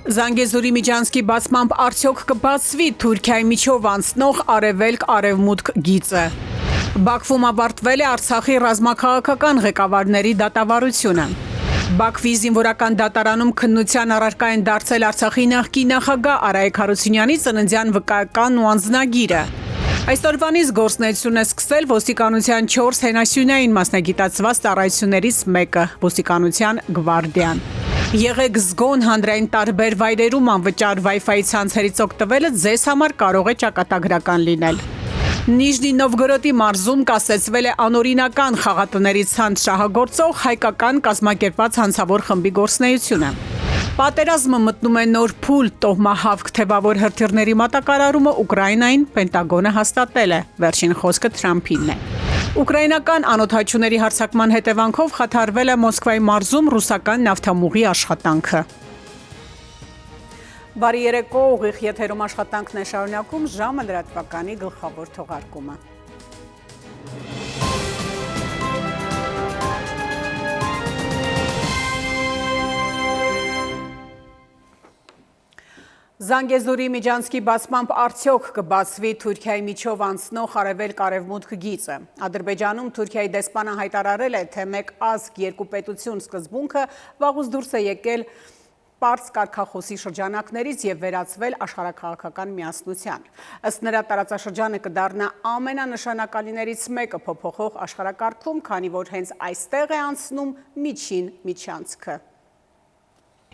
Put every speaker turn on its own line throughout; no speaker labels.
Զանգեզուրի միջանցքի բացմամբ արդյոք կբացվի Թուրքիայի միջով անցնող արևելք-արևմուտք գիծը։ Բաքվում ավարտվել է Արցախի ռազմաքաղաքական ղեկավարների դատավարությունը։ Բաքվի զինվորական դատարանում քննության առարկա են դարձել Արցախի նախկին նախագահ Արայք Հարությունյանի ծննդյան վկայական ու անձնագիրը։ Այսօրվանից գործունեություն է սկսել ոստիկանության 4 հենասյունային մասնագիտացված ծառայություններից մեկը՝ ոստիկանության գվարդիան։ Եղեք զգոն հանրային տարբեր վայրերում անվճար Wi-Fi ցանցերից օգտվելը ձեզ համար կարող է ճակատագրական լինել։ Նիժնի Նովգորոդի մարզում կասեցվել է անօրինական խաղատների ցանց շահագործող հայկական կազմակերպված հանցավոր խմբի գործունեությունը։ Պատերազմը մտնում է նոր փուլ, տոհմահավք թևավոր հրթիռների մատակարարումը Ուկրաինային Պենտագոնը հաստատել է, վերջին խոսքը Թրամփինն է։ Ուկրաինական անօդաչուների հարձակման հետևանքով խաթարվել է Մոսկվայի մարզում ռուսական նավթամուղի աշխատանքը։ Բարի երեկո, ուղիղ եթերում աշխատանքն է շարունակում, ժամը լրատվականի գլխավոր թողարկումը։ Զանգեզուրի միջանցքի բացմամբ արդյոք կբացվի Թուրքիայի միջով անցնող արևելք-արևմուտք գիծը։ Ադրբեջանում Թուրքիայի դեսպանը հայտարարել է, թե մեկ ազգ երկու պետություն սկզբունքը վաղուց դուրս է եկել պարզ կարգախոսի շրջանակներից եւ վերածվել աշխարհաքաղաքական միասնության։ Ըստ նրա տարածաշրջանը կդառնա ամենանշանակալիներից մեկը փոփոխող աշխարհակարգում, քանի որ հենց այստեղ է անցնում միջին միջանցքը։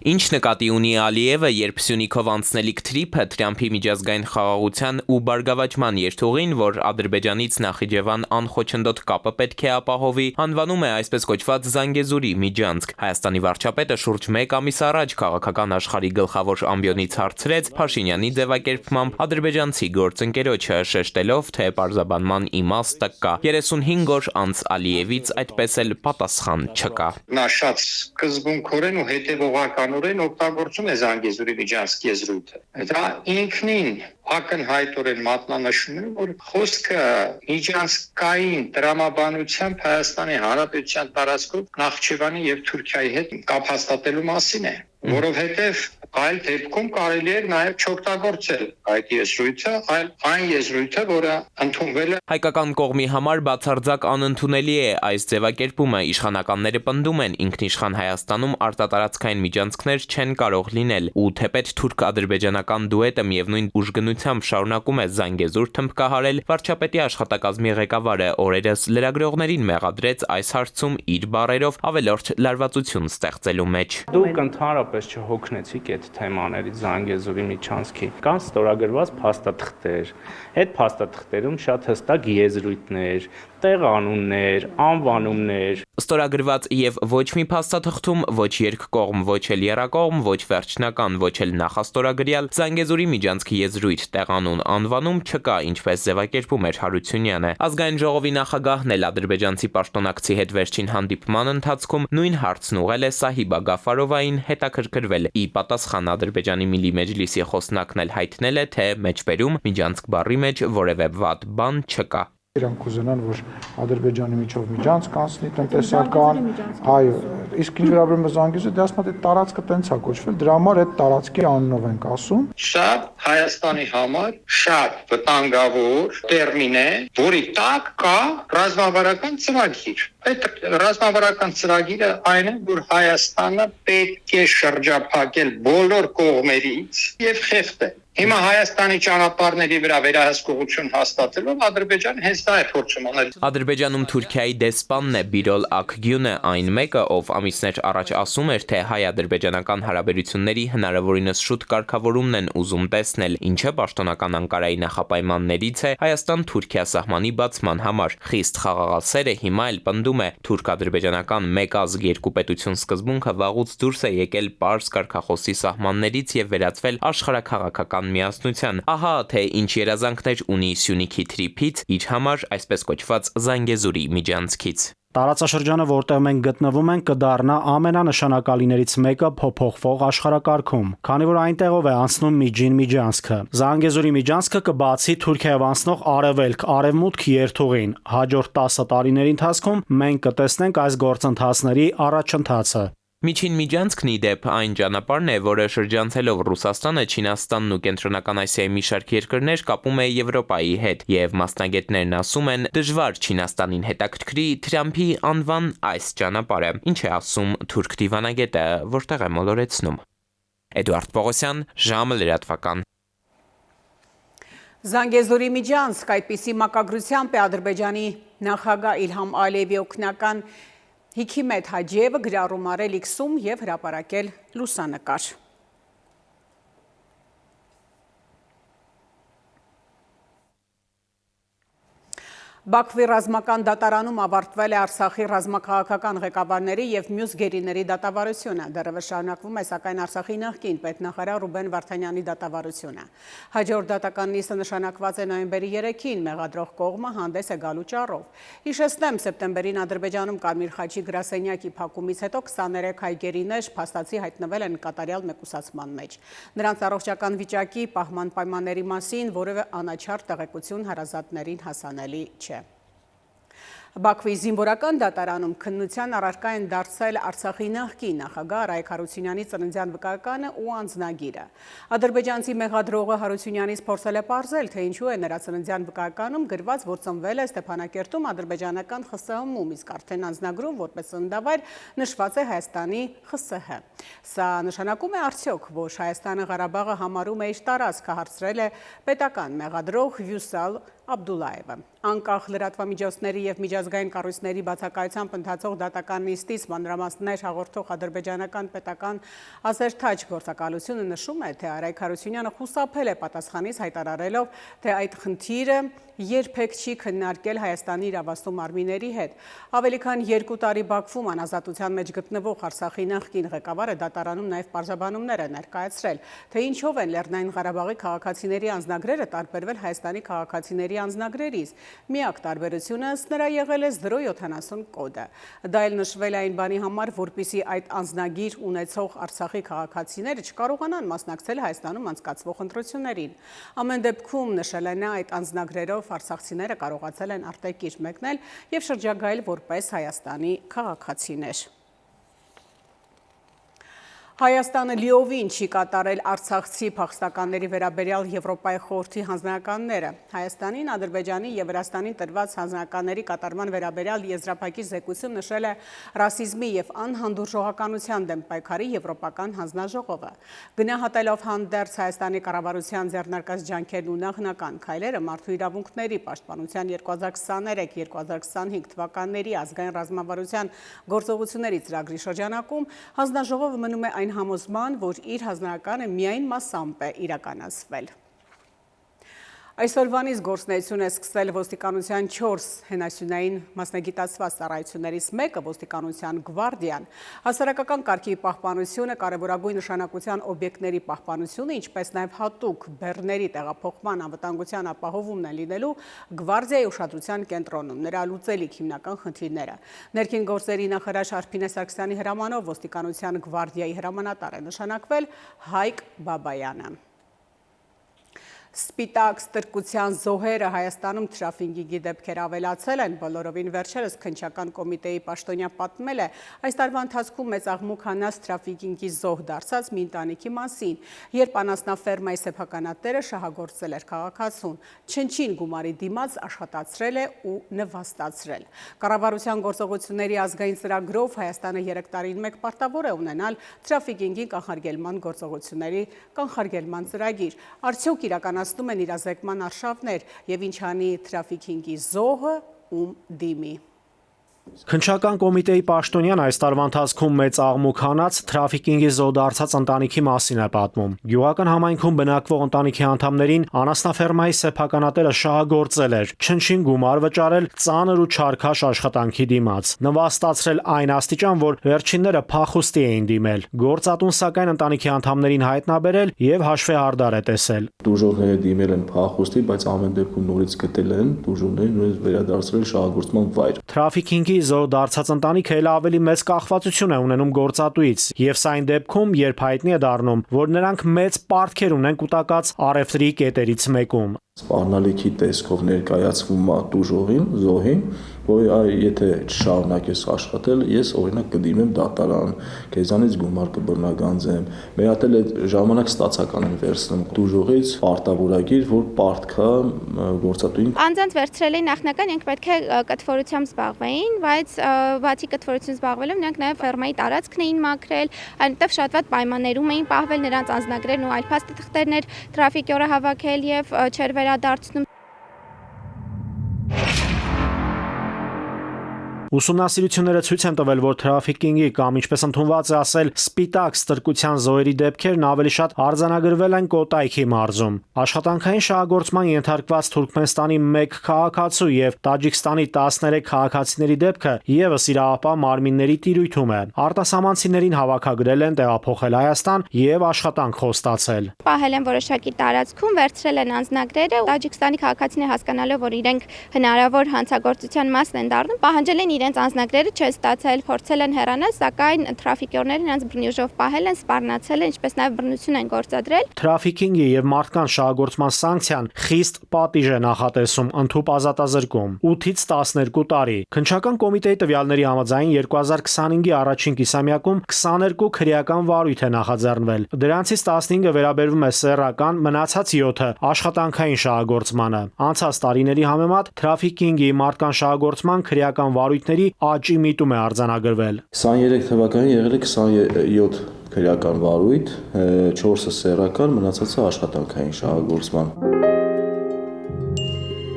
Ինչ նկատի ունի Ալիևը, երբ Սյունիքով անցնելիք թրիփը Թրամփի միջազգային խաղաղության ու բարգավաճման երթուղին, որ Ադրբեջանից Նախիջևան անխոչնդոտ կապը պետք է ապահովի, անվանում է այսպես կոչված Զանգեզուրի միջանցք։ Հայաստանի վարչապետը շուրջ 1 ամիս առաջ քաղաքական աշխարհի գլխավոր ամբիոնից հարցրեց Փաշինյանի ձևակերպմամբ ադրբեջանցի գործընկերոջը, շեշտելով, թե պարզաբանման իմաստը կա։ 35 օր անց Ալիևից այդպես էլ պատասխան չկա։
Նա շատ սկզբունքորեն ու հետևողականորեն օգտագործում է Զանգեզուրի միջանցքի եզրույթը։ Դա ինքնին ակնհայտորեն մատնանշում է, որ խոսքը միջանցքային տրամաբանությամբ Հայաստանի Հանրապետության տարածքով Նախիջևանի եւ Թուրքիայի հետ կապ հաստատելու մասին է, որովհետեւ այլ դեպքում կարելի է նաև չօգտագործել այդ եզրույթը, այլ այն եզրույթը, որը ընդունվել է։
Հայկական կողմի համար բացարձակ անընդունելի է այս ձևակերպումը։ Իշխանականները պնդում են, ինքնիշխան Հայաստանում արտատարածքային միջանցքներ չեն կարող լինել, ու թեպետ թուրք-ադրբեջանական դուետը միևնույն ուժգնությամբ շարունակում է Զանգեզուր թմբկահարել, վարչապետի աշխատակազմի ղեկավարը օրերս լրագրողներին մեղադրեց այս հարցում իր բառերով ավելորդ լարվածություն ստեղծելու մեջ։
Դուք ընդհանրապես չհոգնեցիք այդ թեմաներից Զանգեզուրի միջանցքի։ Կան ստորագրված փաստաթղթեր։ Այդ փաստաթղթերում շատ հստակ եզրույթներ, տեղանուններ, անվանումներ։
Ստորագրված եւ ոչ մի փաստաթղթում, ոչ երկկողմ, ոչ էլ եռակողմ, ոչ վերջնական, ոչ էլ նախաստորագրյալ Զանգեզուրի միջանցքի եզրույթ, տեղանուն, անվանում չկա, ինչպես ձևակերպում էր Հարությունյանը։ Ազգային ժողովի նախագահն էլ ադրբեջանցի պաշտոնակցի հետ վերջին հանդիպման ընթացքում նույն հարցն ուղղել է Սահիբա Գաֆարովային, հետաքրքրվել։ Ի պատասխան Ադրբեջանի Միլի Մեջլիսի խոսնակն էլ հայտնել է, թե մեջբերում միջանցք բառի մեջ որևէ վատ բան չկա։
Իրանք կուզենան, որ Ադրբեջանի միջով միջանցք անցնի տնտեսական, այո, իսկ ինչ վերաբերում է Զանգեզուրի, դե ասում եմ, այդ տարածքը տենց է կոչվել, դրա համար այդ տարածքի անունով ենք ասում։
Շատ Հայաստանի համար շատ վտանգավոր տերմին է, որի տակ կա ռազմավարական ծրագիր։ Այդ ռազմավարական ծրագիրը այն է, որ Հայաստանը պետք է շրջափակել բոլոր կողմերից եւ խեղդել։ Հիմա Հայաստանի ճանապարհների վրա վերահսկողություն հաստատելով Ադրբեջանը հենց դա է փորձում անել։
Ադրբեջանում Թուրքիայի դեսպանն է Բիրոլ Աքգյունը, այն մեկը, ով ամիսներ առաջ ասում էր, թե հայ-ադրբեջանական հարաբերությունների հնարավորինս շուտ կարգավորումն են ուզում տեսնել, ինչը պաշտոնական Անկարայի նախապայմաններից է Հայաստան-Թուրքիա սահմանի բացման համար։ Խիստ խաղաղասերը հիմա էլ պնդում է, թուրք-ադրբեջանական մեկ ազգ երկու պետություն սկզբունքը վաղուց դուրս է եկել պարզ կարգախոսի սահմաններից եւ վերածվել աշխարհաքաղաքական միասնության։ Ահա թե ինչ երազանքներ ունի Սյունիքի թրիփից իր համար այսպես կոչված Զանգեզուրի միջանցքից։
Տարածաշրջանը, որտեղ մենք գտնվում ենք, կդառնա ամենանշանակալիներից մեկը փոփոխվող աշխարհակարգում, քանի որ այնտեղով է անցնում միջին միջանցքը։ Զանգեզուրի միջանցքը կբացի Թուրքիայով անցնող արևելք-արևմուտք երթուղին։ Հաջորդ 10 տարիների ընթացքում մենք կտեսնենք այս գործընթացների առաջընթացը։
Միջին միջանցքն ի դեպ այն ճանապարհն է, որը շրջանցելով Ռուսաստանը, Չինաստանն ու Կենտրոնական Ասիայի մի շարք երկրներ կապում է Եվրոպայի հետ, եւ մասնագետներն ասում են, դժվար Չինաստանին հետաքրքրի Թրամփի անվան այս ճանապարհը, ինչ է ասում թուրք դիվանագետը, որտեղ է մոլորեցնում։ Էդուարդ Պողոսյան, ժամը լրատվական։
Զանգեզուրի միջանցք այդպիսի մակագրությամբ է Ադրբեջանի նախագահ Իլհամ Ալիևի օգնական Հիքիմետ Հաջիևը գրառում արել X-ում և հրապարակել լուսանկար։ Բաքվի ռազմական դատարանում ավարտվել է Արցախի ռազմաքաղաքական ղեկավարների և մյուս գերիների դատավարությունը։ Դեռևս շարունակվում է սակայն Արցախի նախկին պետնախարար Ռուբեն Վարդանյանի դատավարությունը։ Հաջորդ դատական նիստը նշանակված է նոյեմբերի 3-ին, մեղադրող կողմը հանդես է գալու ճառով։ Հիշեցնեմ, սեպտեմբերին Ադրբեջանում Կարմիր խաչի գրասենյակի փակումից հետո 23 հայ գերիներ փաստացի հայտնվել են կատարյալ մեկուսացման մեջ։ Նրանց առողջական վիճակի պահման պայմանների մասին որևէ անաչառ տեղեկություն հարազատներին հասանելի չէ։ Բաքվի զինվորական դատարանում քննության առարկա են դարձել Արցախի նախկին նախագահ Արայք Հարությունյանի ծննդյան վկայականը ու անձնագիրը։ Ադրբեջանցի մեղադրողը Հարությունյանից փորձել է պարզել, թե ինչու է նրա ծննդյան վկայականում գրված, որ ծնվել է Ստեփանակերտում ադրբեջանական ԽՍՀՄ-ում, իսկ արդեն անձնագրում որպես ծննդավայր նշված է Հայաստանի ԽՍՀ։ Սա նշանակում է արդյոք, որ Հայաստանը Ղարաբաղը համարում է իր տարածքը, հարցրել է պետական մեղադրող Վյուսալ Աբդուլլայևը։ Անկախ լրատվամիջոցների և միջազգային կառույցների բացակայությամբ ընթացող դատական նիստից մանրամասներ հաղորդող ադրբեջանական պետական Ազերթաջ գործակալությունը նշում է, թե Արայք Հարությունյանը խուսափել է պատասխանից, հայտարարելով, թե այդ խնդիրը երբեք չի քննարկել Հայաստանի իրավասու մարմինների հետ։ Ավելի քան 2 տարի Բաքվում անազատության մեջ գտնվող Արցախի նախկին ղեկավարը դատարանում նաև պարզաբանումներ է ներկայացրել, թե ինչով են Լեռնային Ղարաբաղի քաղաքացիների անձնագրերը տարբերվել Հայաստանի քաղաքացիների անձնագրերից։ Միակ տարբերությունը ըստ նրա եղել է 070 կոդը։ Դա էլ նշվել է այն բանի համար, որպեսզի այդ անձնագիր ունեցող Արցախի քաղաքացիները չկարողանան մասնակցել Հայաստանում անցկացվող ընտրություններին։ Ամեն դեպքում, նշել է նա, այդ անձնագրերով արցախցիները կարողացել են արտերկիր մեկնել և շրջագայել որպես Հայաստանի քաղաքացիներ։ Հայաստանը լիովին չի կատարել արցախցի փախստականների վերաբերյալ Եվրոպայի խորհրդի հանձնարարականները։ Հայաստանին, Ադրբեջանի և Վրաստանին տրված հանձնարարականների կատարման վերաբերյալ եզրափակիչ զեկույցում նշել է ռասիզմի և անհանդուրժողականության դեմ պայքարի Եվրոպական հանձնաժողովը։ Գնահատելով հանդերձ Հայաստանի կառավարության ձեռնարկած ջանքերն ու նախնական քայլերը մարդու իրավունքների պաշտպանության 2023-2025 թվականների ազգային ռազմավարության գործողությունների ծրագրի շրջանակում հանձնաժողովը մնում է այն համոզման, որ իր հանձնարարականը միայն մասամբ է իրականացվել։ Այսօրվանից գործունեություն է սկսել ոստիկանության 4 հենասյունային մասնագիտացված ծառայություններից մեկը ոստիկանության գվարդիան։ Հասարակական կարգի պահպանությունը, կարևորագույն նշանակության օբյեկտների պահպանությունը, ինչպես նաև հատուկ բեռների տեղափոխման անվտանգության ապահովումն են լինելու գվարդիայի ուշադրության կենտրոնում, նրա լուծելիք հիմնական խնդիրները։ Ներքին գործերի նախարար Շարփինե Սարգսյանի հրամանով ոստիկանության գվարդիայի հրամանատար է նշանակվել Հայկ Բաբայանը։ Սպիտակ ստրկության զոհերը Հայաստանում թրաֆիքինգի դեպքեր ավելացել են, բոլորովին վերջերս քննչական կոմիտեի պաշտոնյա պատմել է այս տարվա ընթացքում մեծաղմուկ հանած թրաֆիքինգի զոհ դարձած մի ընտանիքի մասին, երբ անասնաֆերմայի սեփականատերը շահագործել էր քաղաքացուն, չնչին գումարի դիմաց աշխատացրել է ու նվաստացրել։ Կառավարության գործողությունների ազգային ծրագրով Հայաստանը 3 տարին մեկ պարտավոր է ունենալ թրաֆիքինգի կանխարգելման գործողությունների կանխարգելման ծրագիր։ Արդյոք իրականացնում են իրազեկման արշավներ և ինչ անի թրաֆիքինգի զոհը ում դիմի։
Քննչական կոմիտեի պաշտոնյան այս տարվա ընթացքում մեծ աղմուկ հանած թրաֆիքինգի զոհ դարձած ընտանիքի մասին է պատմում։ Գյուղական համայնքում բնակվող ընտանիքի անդամներին անասնաֆերմայի սեփականատերը շահագործել էր, չնչին գումար վճարել ծանր ու չարքաշ աշխատանքի դիմաց, նվաստացրել այն աստիճան, որ վերջինները փախուստի էին դիմել։ Գործատուն սակայն ընտանիքի անդամներին հայտնաբերել եւ հաշվեհարդար է տեսել։
Տուժողները դիմել են փախուստի, բայց ամեն դեպքում նորից գտել են տուժողներին, նորից վերադարձրել շահագործման վայր։
Թրաֆիքինգի զոհ դարձած ընտանիքը էլ ավելի մեծ կախվածություն է ունենում գործատուից, եւ սա այն դեպքում, երբ հայտնի է դառնում, որ նրանք մեծ պարտքեր ունեն կուտակած առևտրի կետերից մեկում։
Սպառնալիքի տեսքով ներկայացվում է տուժողին, զոհին, որ եթե չշարունակես աշխատել, ես օրինակ կդիմեմ դատարան, քեզանից գումար կբռնագանձեմ։ Մեր հատ էլ այդ ժամանակ ստացական են վերցնում տուժողից պարտավորագիր, որ պարտքա գործատուին։
Անձանց վերցրել էին նախնական, իրենք պետք է կտվորությամբ զբաղվեին, բայց բացի կտվորություն զբաղվելով նրանք նաև ֆերմայի տարածքն էին մաքրել, այնտեղ շատ վատ պայմաններում էին պահվել, նրանց անձնագրերն ու այլ փաստաթղթերներ տրաֆիկյորը հավաքել եւ չէր վերադարձնում։
Ուսումնասիրությունները ցույց են տվել, որ թրաֆիկինգի կամ ինչպես ընդունված է ասել, սպիտակ ստրկության զոհերի դեպքերն ավելի շատ արձանագրվել են Կոտայքի մարզում։ Աշխատանքային շահագործման ենթարկված Թուրքմենստանի 1 քաղաքացու եւ Տաջիկստանի 13 քաղաքացիների դեպքը եւս իրավապահ մարմինների տիրույթում է։ Արտասահմանցիներին հավաքագրել են տեղափոխել Հայաստան եւ աշխատանք խոստացել։
Պահել են որոշակի տարածքում, վերցրել են անձնագրերը, Տաջիկստանի քաղաքացիները հասկանալով, որ իրենք հնարավոր հանցագործության մասն են դառնում, պահանջել են իրենց անձնագրերը չեն ստացել, փորձել են հեռանալ, սակայն թրաֆիկյորները նրանց բռնյուժով պահել են, սպառնացել են, ինչպես նաև բռնություն են գործադրել։
Թրաֆիկինգի եւ մարդկանց շահագործման սանկցիան խիստ պատիժ է նախատեսում ընդհուպ ազատազրկում 8-ից 12 տարի։ Քննչական կոմիտեի տվյալների համաձայն 2025-ի առաջին կիսամյակում 22 քրեական վարույթ է նախաձեռնվել։ Դրանցից 15-ը վերաբերվում է սեռական, մնացած 7-ը աշխատանքային շահագործմանը։ Անցած տարիների համեմատ թրաֆիկինգի, մարդկանց շահագործման քրեական վարույթների աճի միտում է արձանագրվել։
23 թվականին եղել է 27 քրեական վարույթ, 4-ը սեռական, մնացածը աշխատանքային շահագործման։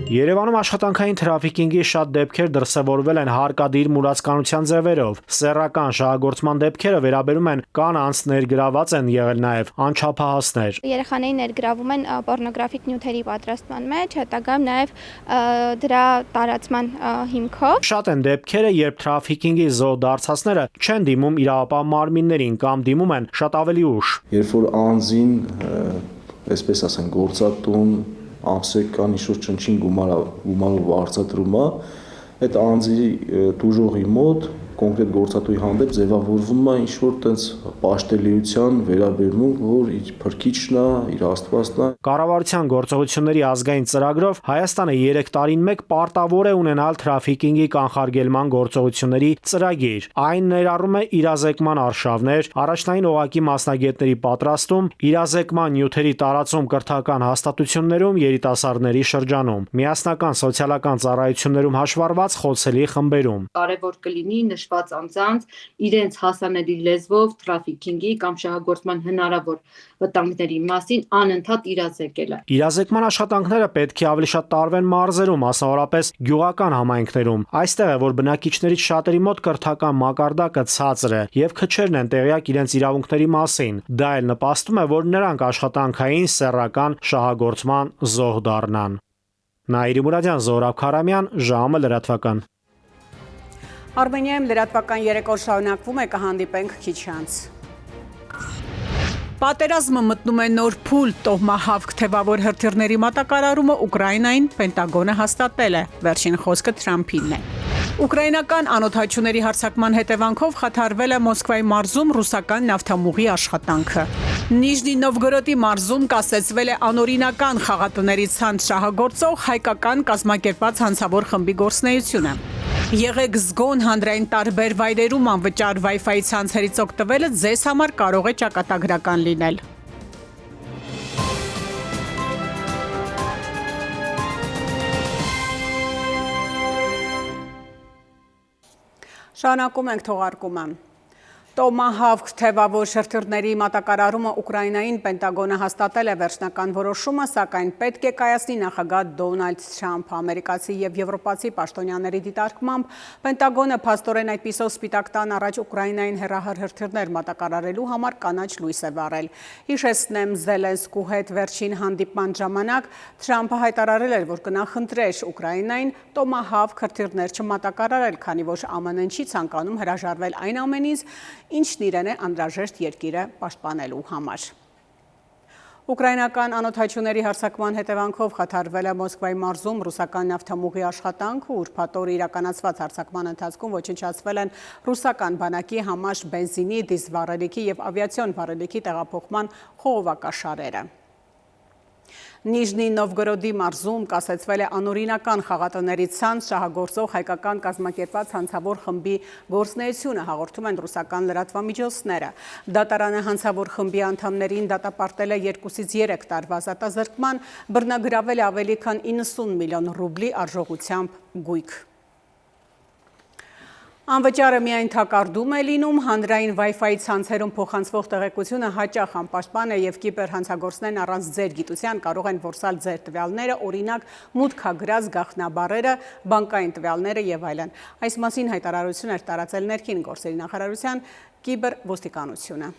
Երևանում աշխատանքային թրաֆիկինգի շատ դեպքեր դրսևորվել են հարկադիր մուրացկանության ձևերով։ Սեռական շահագործման դեպքերը վերաբերում են կանանց, ներգրաված են եղել նաև անչափահասներ։
Երեխաներին ներգրավում են պորնոգրաֆիկ նյութերի պատրաստման մեջ, հետագայում նաև դրա տարածման հիմքով։
Շատ են դեպքերը, երբ թրաֆիկինգի զոհ դարձածները չեն դիմում իրավապահ մարմիններին կամ դիմում են շատ ավելի ուշ։
Երբ որ անձին, այսպես ասենք, գործատուն ամսական ինչ-որ չնչին գումարով արձատրում է, այդ անձի տուժողի մոտ կոնկրետ գործատուի հանդեպ ձևավորվում է ինչ-որ տենց պաշտելիության վերաբերմունք, որ իր փրկիչն է, իր աստվածն է։
Կառավարության գործողությունների ազգային ծրագրով Հայաստանը 3 տարին մեկ պարտավոր է ունենալ թրաֆիկինգի կանխարգելման գործողությունների ծրագիր։ Այն ներառում է իրազեկման արշավներ, առաջնային օղակի մասնագետների պատրաստում, իրազեկման նյութերի տարածում կրթական հաստատություններում, երիտասարդների շրջանում, միասնական սոցիալական ծառայություններում հաշվառված խոցելի խմբերում։
Կարևոր կլինի նշված անձանց իրենց հասանելի լեզվով թրաֆիկինգի կամ շահագործման հնարավոր վտանգների մասին անընդհատ իրազեկելը։
Իրազեկման աշխատանքները պետք է ավելի շատ տարվեն մարզերում, մասնավորապես գյուղական համայնքներում։ Այստեղ է, որ բնակիչներից շատերի մոտ կրթական մակարդակը ցածր է եւ քչերն են տեղյակ իրենց իրավունքների մասին։ Դա էլ նպաստում է, որ նրանք աշխատանքային սեռական շահագործման զոհ դառնան։ Նաիրի Մուրադյան, Զորաբ Քարամյան, ժամը լրատվական։
Արմենիայում լրատվական երեկոր շարունակվում է, կհանդիպենք քիչ անց։ Պատերազմը մտնում է նոր փուլ, տոհմահավք թևավոր հրթիռների մատակարարումը Ուկրաինային Պենտագոնը հաստատել է, վերջին խոսքը Թրամփինն է։ Ուկրաինական անօդաչուների հարձակման հետևանքով խաթարվել է Մոսկվայի մարզում ռուսական նավթամուղի աշխատանքը։ Նիժնի Նովգորոդի մարզում կասեցվել է անօրինական խաղատների ցանց շահագործող հայկական կազմակերպած հանցավոր խմբի գործունեությունը։ Եղեք զգոն հանրային տարբեր վայրերում անվճար Wi-Fi ցանցերից օգտվելը ձեզ համար կարող է ճակատագրական լինել։ Շարունակում ենք թողարկումը։ Տոմահավք թևավոր հրթիռների մատակարարումը Ուկրաինային Պենտագոնը հաստատել է վերջնական որոշումը, սակայն պետք է կայացնի նախագահ Դոնալդ Թրամփը։ Ամերիկացի եւ եվրոպացի պաշտոնյաների դիտարկմամբ Պենտագոնը փաստորեն այդպիսով Սպիտակ տան առաջ Ուկրաինային հեռահար հրթիռներ մատակարարելու համար կանաչ լույս է վառել։ Հիշեցնեմ, Զելենսկու հետ վերջին հանդիպման ժամանակ Թրամփը հայտարարել էր, որ կնախընտրեր Ուկրաինային տոմահավք հրթիռներ չմատակարարել, քանի որ ԱՄՆ-ն չի ցանկանում հրաժարվել այն ամենից, ինչն իրեն է անհրաժեշտ երկիրը պաշտպանելու համար։ Ուկրաինական անօդաչուների հարձակման հետևանքով խաթարվել է Մոսկվայի մարզում ռուսական նավթամուղի աշխատանքը, ուրբաթ օրը իրականացված հարձակման ընթացքում ոչնչացվել են ռուսական բանակի համարժ բենզինի, դիզել վառելիքի եւ ավիացիոն վառելիքի տեղափոխման խողովակաշարերը։ Նիժնի Նովգորոդի մարզում կասեցվել է անօրինական խաղատների ցանց շահագործող հայկական կազմակերպված հանցավոր խմբի գործունեությունը, հաղորդում են ռուսական լրատվամիջոցները։ Դատարանը հանցավոր խմբի անդամներին դատապարտել է 2-ից 3 տարվա ազատազրկման, բռնագրավել է ավելի քան 90 միլիոն ռուբլի արժողությամբ գույք։ Անվճարը միայն թակարդում է լինում, հանրային Wi-Fi ցանցերում փոխանցվող տեղեկությունը հաճախ անպաշտպան է եւ կիբերհանցագործներն առանց ձեր գիտության կարող են որսալ ձեր տվյալները, օրինակ մուտքագրած գաղտնաբառերը, բանկային տվյալները եւ այլն։ Այս մասին հայտարարություն էր տարածել ներքին գործերի նախարարության կիբերոստիկանությունը։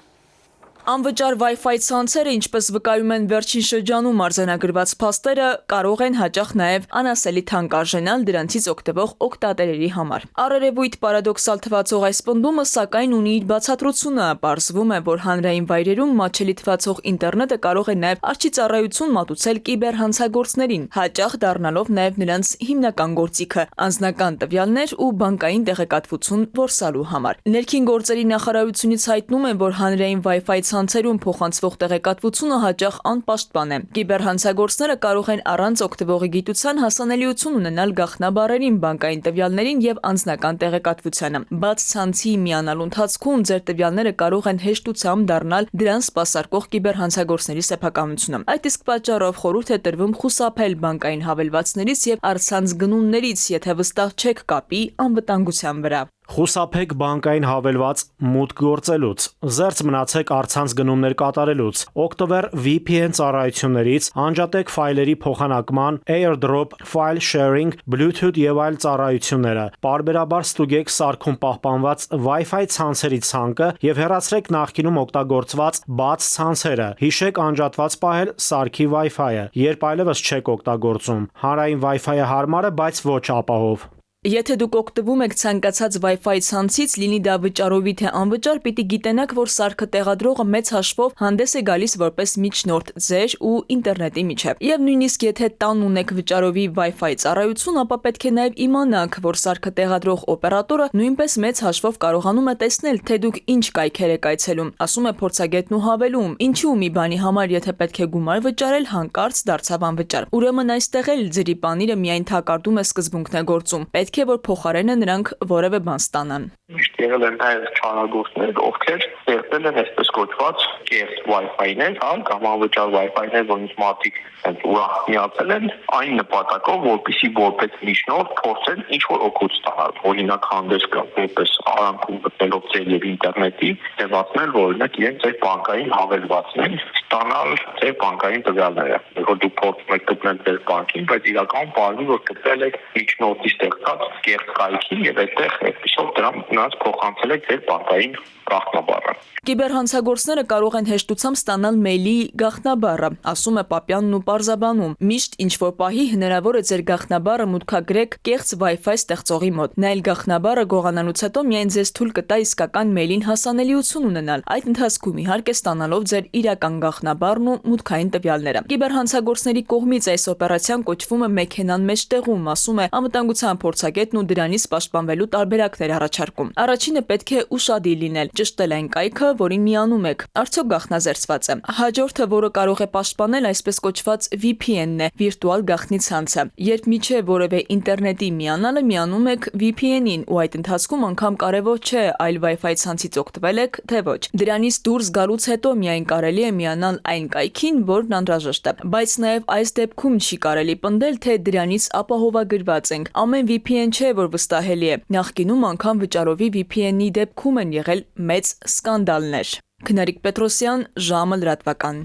Անվճար Wi-Fi ցանցերը, ինչպես վկայում են վերջին շրջանում արձանագրված փաստերը, կարող են հաճախ նաև անասելի թանկ արժենալ դրանցից օգտվող օգտատերերի համար։ Առերևույթ պարադոքսալ թվացող այս պնդումը, սակայն ունի իր բացատրությունը, պարզվում է, որ հանրային վայրերում մատչելի թվացող ինտերնետը կարող է նաև արջի ծառայություն մատուցել կիբերհանցագործներին, հաճախ դառնալով նաև նրանց հիմնական գործիքը՝ անձնական տվյալներ ու բանկային տեղեկատվություն որսալու համար։ Ներքին գործերի նախարարությունից հայտնում են, որ հանրային Wi-Fi ցանցերում փոխանցվող տեղեկատվությունը հաճախ անպաշտպան է։ Կիբերհանցագործները կարող են առանց օգտվողի գիտության հասանելիություն ունենալ գաղտնաբառերին, բանկային տվյալներին եւ անձնական տեղեկատվությանը։ Բաց ցանցի միանալու ընթացքում ձեր տվյալները կարող են հեշտությամբ դառնալ դրան սպասարկող կիբերհանցագործների սեփականությունը։ Այդ իսկ պատճառով խորհուրդ է տրվում խուսափել բանկային հավելվածներից եւ առցանց գնումներից, եթե վստահ չեք կապի անվտանգության վրա։
Խուսափեք բանկային հավելված մուտք գործելուց, զերծ մնացեք առցանց գնումներ կատարելուց, օգտվեր VPN ծառայություններից, անջատեք ֆայլերի փոխանակման, AirDrop, File Sharing, Bluetooth եւ այլ ծառայությունները, պարբերաբար ստուգեք սարքում պահպանված Wi-Fi ցանցերի ցանկը եւ հեռացրեք նախկինում օգտագործված բաց ցանցերը, հիշեք անջատված պահել սարքի Wi-Fi-ը, երբ այլևս չեք օգտագործում, հանրային Wi-Fi-ը հարմար է, բայց ոչ ապահով։
Եթե դուք օգտվում եք ցանկացած Wi-Fi ցանցից, լինի դա վճարովի թե անվճար, պիտի գիտենաք, որ սարքը տեղադրողը մեծ հաշվով հանդես է գալիս որպես միջնորդ ձեր ու ինտերնետի միջև։ Եվ նույնիսկ եթե տան ունեք վճարովի Wi-Fi ծառայություն, ապա պետք է նաև իմանաք, որ սարքը տեղադրող օպերատորը նույնպես մեծ հաշվով կարողանում է տեսնել, թե դուք ինչ կայքեր եք այցելում, ասում է փորձագետն ու հավելում, ինչու մի բանի համար, եթե պետք է գումար վճարել, հանկարծ դարձավ անվճար։ Ուրեմն այստեղ էլ ձերի պանիրը միայն թակարդում է սկզբունքն է գործում։ Պետք է որ փոխարենը նրանք որևէ բան ստանան։
Միշտ եղել են նաև չարագործներ, ովքեր ստեղծել են այսպես կոչված կեղծ Wi-Fi-ներ, կամ անվճար Wi-Fi-ներ, որոնց մարդիկ ուրախ միացել են այն նպատակով, որպեսզի որպես միջնորդ փորձեն ինչ-որ օգուտ ստանալ։ Օրինակ հանդես գալ որպես արանքում գտնելով ձեր եւ ինտերնետի, ձևացնել, որ օրինակ իրենց ձեր բանկային հավելվածներ ստանալ ձեր բանկային տվյալները։ Որ դուք փորձում եք գտնել ձեր բանկին, բայց իրականում բարձր որ գտնել եք միջնորդի ստեղծած կեղծ կայքին եւ այդտեղ այսպեսով դրանց փոխանցել եք ձեր բանկային գաղտնաբառը։
Կիբերհանցագործները կարող են հեշտությամբ ստանալ մեյլի գաղտնաբառը, ասում է Պապյանն ու պարզաբանում։ Միշտ ինչ-որ պահի հնարավոր է ձեր գաղտնաբառը մուտքագրեք կեղծ Wi-Fi ստեղծողի մոտ։ Նա էլ գաղտնաբառը գողանալուց հետո միայն ձեզ թույլ կտա իսկական մեյլին հասանելիություն ունենալ։ Այդ ընթացքում իհարկե ստանալով ձեր իրական գաղտնաբառն ու մուտքային տվյալները։ Կիբերհանցագործների կողմից այս օպերացիան կոչվում է մեքենան մեջտեղում, ասում է անվտանգության փորձագետն ու դրանից պաշտպանվելու տարբերակներ առաջարկում։ Առաջինը պետք է ուշադիր լինել, ճշտել այն կայքը, որին միանում եք, արդյոք գաղտնազերծված է։ Հաջորդը, որը կարող է պաշտպանել, այսպես կոչված VPN-ն է, վիրտուալ գաղտնի ցանցը։ Երբ միջև որևէ ինտերնետի միանալը միանում եք VPN-ին ու այդ ընթացքում անգամ կարևոր չէ այլ Wi-Fi ցանցից օգտվել եք, թե ոչ։ Դրանից դուրս գալուց հետո միայն կարելի է միանալ այն կայքին, որն անհրաժեշտ է։ Բայց նաև այս դեպքում չի կարելի պնդել, թե դրանից ապահովագրված ենք։ Ամեն VPN չէ, որ վստահելի է։ Նախկինում անգամ վճարովի VPN-ի դեպքում են եղել մեծ սկանդալներ։ Քնարիկ Պետրոսյան, ժամը լրատվական։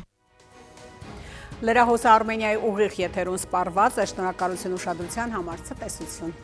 Լրահոսը Արմենիայի ուղիղ եթերուն սպառված է, շնորհակալություն ուշադրության համար, ցտեսություն։